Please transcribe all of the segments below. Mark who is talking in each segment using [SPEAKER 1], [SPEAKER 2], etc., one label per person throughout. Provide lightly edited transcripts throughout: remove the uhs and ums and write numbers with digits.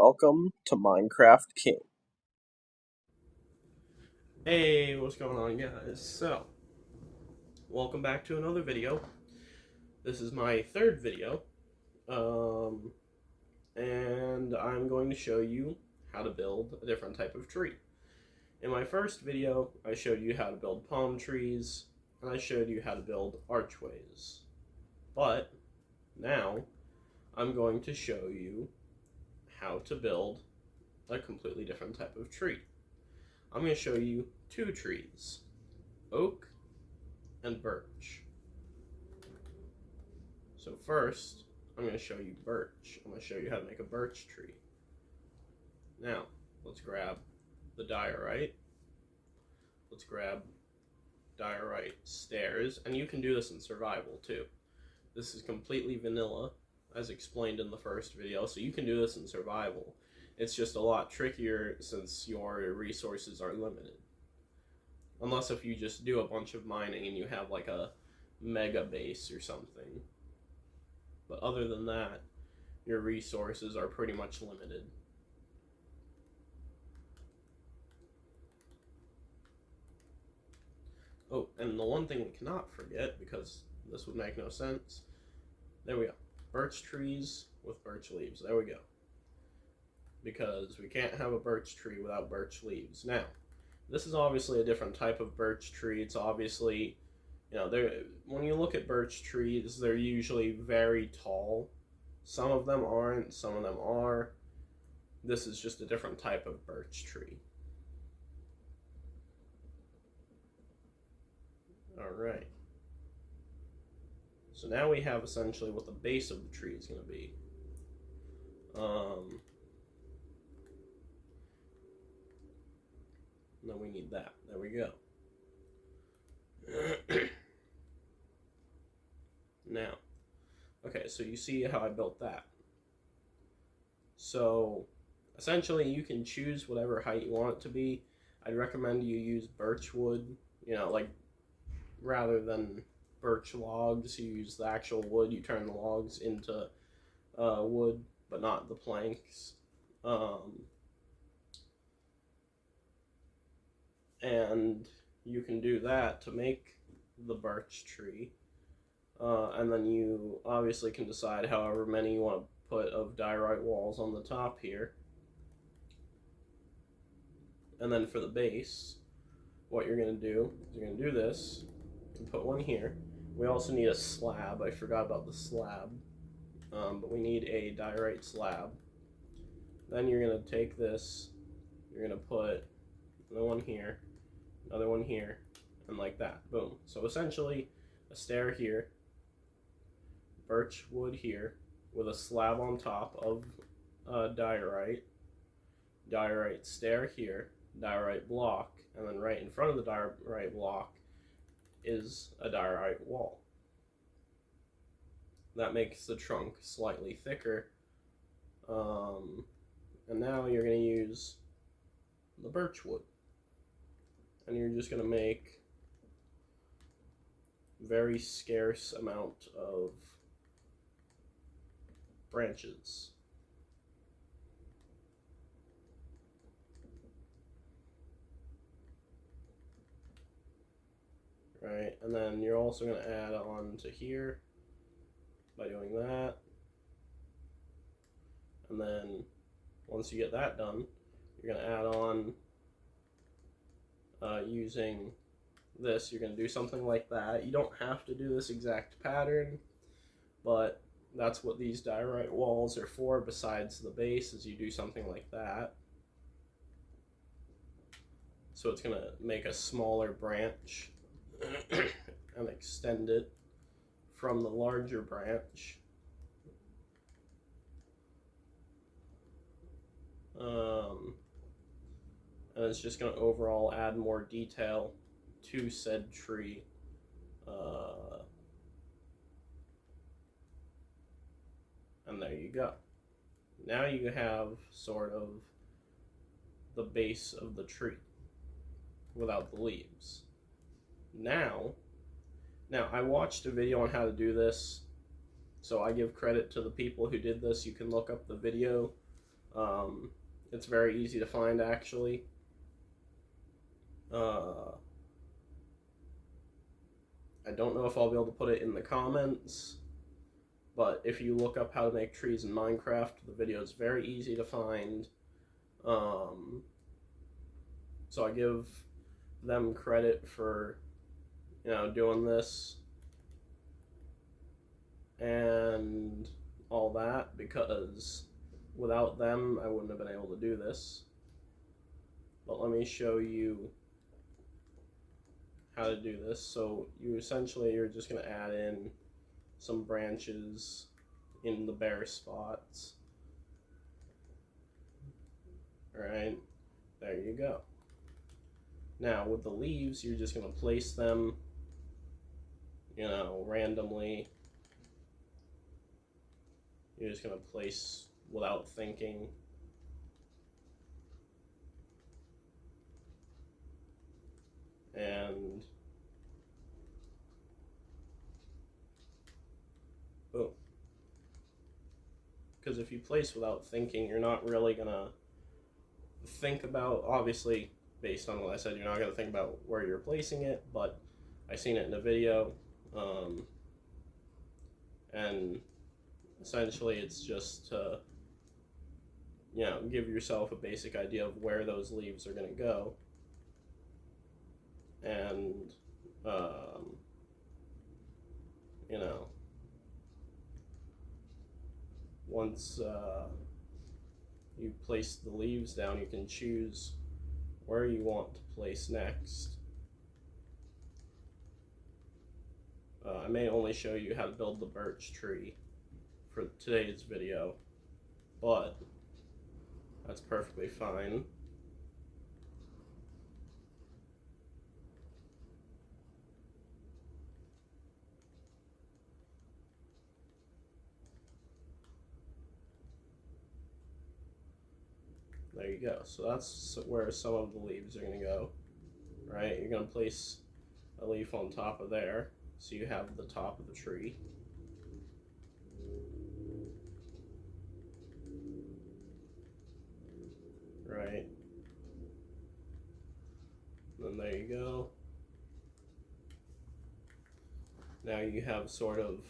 [SPEAKER 1] welcome to Minecraft King.
[SPEAKER 2] Hey, what's going on, guys? So, welcome back to another video. This is my third video, and I'm going to show you how to build a different type of tree. In my first video, I showed you how to build palm trees, and I showed you how to build archways. But now, I'm going to show you how to build a completely different type of tree. I'm going to show you two trees, oak and birch. So first, I'm going to show you birch. I'm going to show you how to make a birch tree. Now, let's grab the diorite. Let's grab diorite stairs, and you can do this in survival too. This is completely vanilla, as explained in the first video, so you can do this in survival. It's just a lot trickier since your resources are limited. Unless if you just do a bunch of mining and you have like a mega base or something. But other than that, your resources are pretty much limited. Oh, and the one thing we cannot forget, because this would make no sense, there we go. Birch trees with birch leaves. There we go. Because we can't have a birch tree without birch leaves. Now, this is obviously a different type of birch tree. It's obviously, when you look at birch trees, they're usually very tall. Some of them aren't, some of them are. This is just a different type of birch tree. Alright. So now we have essentially what the base of the tree is going to be. And then we need that. There we go. Now, okay, so you see how I built that. So, essentially you can choose whatever height you want it to be. I'd recommend you use birch wood, rather than birch logs, you use the actual wood. You turn the logs into wood, but not the planks. And you can do that to make the birch tree. And then you obviously can decide however many you want to put of diorite walls on the top here. And then for the base, what you're going to do is you're going to do this and put one here. We also need a slab. I forgot about the slab. But we need a diorite slab. Then you're going to take this, you're going to put another one here, another one here, and like that. Boom. So essentially, a stair here, birch wood here, with a slab on top of diorite, diorite stair here, diorite block, and then right in front of the diorite block is a diorite wall. That makes the trunk slightly thicker. And now you're going to use the birch wood. And you're just going to make very scarce amount of branches. Right, and then you're also going to add on to here by doing that. And then once you get that done, you're going to add on using this. You're going to do something like that. You don't have to do this exact pattern, but that's what these diorite walls are for besides the base, is you do something like that. So it's going to make a smaller branch and extend it from the larger branch. And it's just going to overall add more detail to said tree. And there you go. Now you have sort of the base of the tree without the leaves. Now I watched a video on how to do this, so I give credit to the people who did this. You can look up the video It's very easy to find, actually. Uh, I don't know if I'll be able to put it in the comments, but if you look up how to make trees in Minecraft, the video is very easy to find. Um, so I give them credit for, doing this and all that, because without them, I wouldn't have been able to do this. But let me show you how to do this. So you're just going to add in some branches in the bare spots. Alright, there you go. Now with the leaves, you're just going to place them, randomly. You're just going to place without thinking. And boom. Because if you place without thinking, you're not really going to think about, obviously, based on what I said, you're not going to think about where you're placing it, but I seen it in a video, and essentially it's just to, give yourself a basic idea of where those leaves are going to go, and, once you place the leaves down, you can choose where you want to place next. I may only show you how to build the birch tree for today's video, but that's perfectly fine. There you go. So that's where some of the leaves are going to go, right? You're going to place a leaf on top of there, so you have the top of the tree. Right? And then there you go. Now you have sort of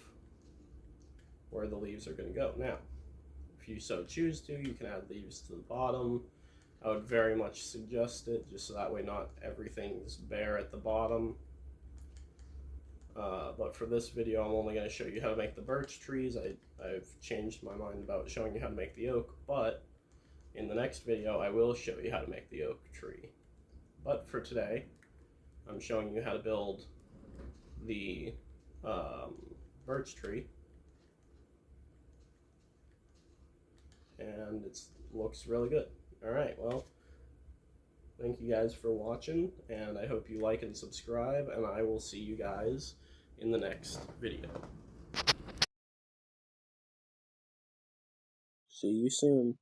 [SPEAKER 2] where the leaves are going to go. Now, if you so choose to, you can add leaves to the bottom. I would very much suggest it, just so that way not everything's bare at the bottom. But for this video, I'm only going to show you how to make the birch trees. I've changed my mind about showing you how to make the oak, but in the next video, I will show you how to make the oak tree. But for today, I'm showing you how to build the birch tree. And it looks really good. Alright, well, thank you guys for watching, and I hope you like and subscribe, and I will see you guys in the next video.
[SPEAKER 1] See you soon.